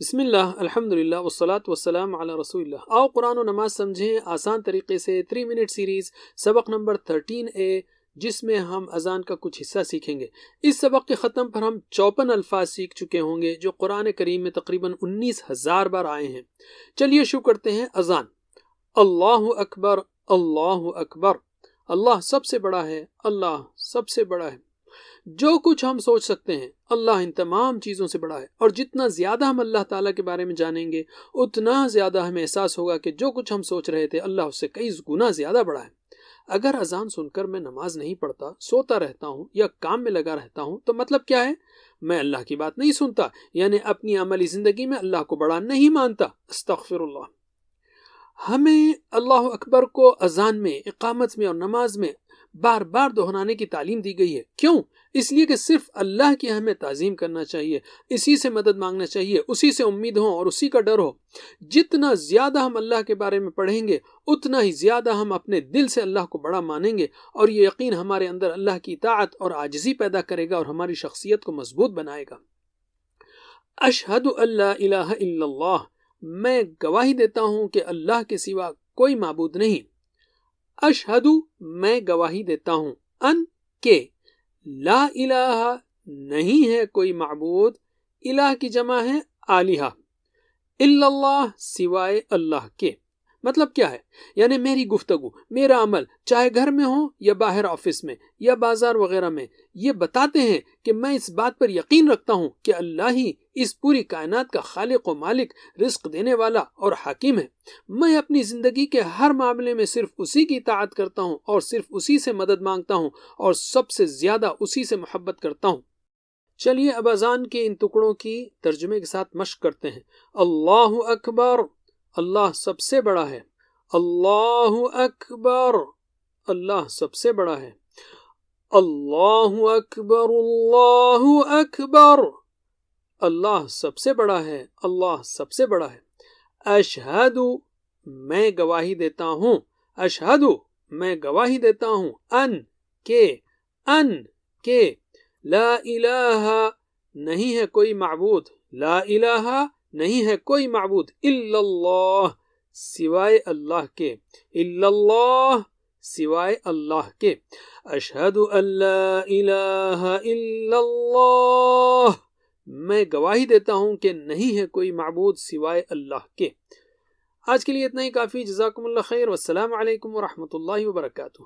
بسم اللہ الحمدللہ والصلاة والسلام علی رسول اللہ۔ آؤ قرآن و نماز سمجھیں آسان طریقے سے 3 منٹ سیریز سبق نمبر 13A، جس میں ہم اذان کا کچھ حصہ سیکھیں گے۔ اس سبق کے ختم پر ہم 54 الفاظ سیکھ چکے ہوں گے جو قرآن کریم میں تقریباً 19,000 بار آئے ہیں۔ چلیے شروع کرتے ہیں۔ اذان۔ اللہ اکبر، اللہ اکبر، اللہ سب سے بڑا ہے، اللہ سب سے بڑا ہے۔ جو کچھ ہم سوچ سکتے ہیں اللہ ان تمام چیزوں سے بڑا ہے، اور جتنا زیادہ ہم اللہ تعالیٰ کے بارے میں جانیں گے اتنا زیادہ ہمیں احساس ہوگا کہ جو کچھ ہم سوچ رہے تھے اللہ اس سے کئی گنا زیادہ بڑا ہے۔ اگر اذان سن کر میں نماز نہیں پڑھتا، سوتا رہتا ہوں یا کام میں لگا رہتا ہوں تو مطلب کیا ہے؟ میں اللہ کی بات نہیں سنتا، یعنی اپنی عملی زندگی میں اللہ کو بڑا نہیں مانتا۔ استغفر اللہ۔ ہمیں اللہ اکبر کو اذان میں، اقامت میں اور نماز میں بار بار دہرانے کی تعلیم دی گئی ہے۔ کیوں؟ اس لیے کہ صرف اللہ کی ہمیں تعظیم کرنا چاہیے، اسی سے مدد مانگنا چاہیے، اسی سے امید ہو اور اسی کا ڈر ہو۔ جتنا زیادہ ہم اللہ کے بارے میں پڑھیں گے اتنا ہی زیادہ ہم اپنے دل سے اللہ کو بڑا مانیں گے، اور یہ یقین ہمارے اندر اللہ کی اطاعت اور عاجزی پیدا کرے گا اور ہماری شخصیت کو مضبوط بنائے گا۔ اشہد ان لا الہ الا اللہ، میں گواہی دیتا ہوں کہ اللہ کے سوا کوئی معبود نہیں۔ اشہد، میں گواہی دیتا ہوں، ان کہ لا الہ، نہیں ہے کوئی معبود، الہ کی جمع ہے آلہہ، الا اللہ، سوائے اللہ کے۔ مطلب کیا ہے؟ یعنی میری گفتگو، میرا عمل، چاہے گھر میں ہو یا باہر آفس میں یا بازار وغیرہ میں، یہ بتاتے ہیں کہ میں اس بات پر یقین رکھتا ہوں کہ اللہ ہی اس پوری کائنات کا خالق و مالک، رزق دینے والا اور حاکم ہے۔ میں اپنی زندگی کے ہر معاملے میں صرف اسی کی اطاعت کرتا ہوں اور صرف اسی سے مدد مانگتا ہوں اور سب سے زیادہ اسی سے محبت کرتا ہوں۔ چلیے اب اذان کے ان ٹکڑوں کی ترجمے کے ساتھ مشق کرتے ہیں۔ اللہ اکبر، اللہ سب سے بڑا ہے۔ اللہ اکبر، اللہ سب سے بڑا ہے۔ اللہ اکبر، اللہ اکبر، اللہ سب سے بڑا ہے، اللہ سب سے بڑا ہے۔ اشہد، میں گواہی دیتا ہوں، اشہد، میں گواہی دیتا ہوں، ان کہ لا الہ، نہیں ہے کوئی معبود، لا الہ، نہیں ہے کوئی معبود، الا اللہ، سوائے اللہ کے، الا اللہ، سوائے اللہ کے۔ اشہد ان لا الہ الا اللہ، میں گواہی دیتا ہوں کہ نہیں ہے کوئی معبود سوائے اللہ کے۔ آج کے لیے اتنا ہی کافی۔ جزاکم اللہ خیر، والسلام علیکم ورحمۃ اللہ وبرکاتہ۔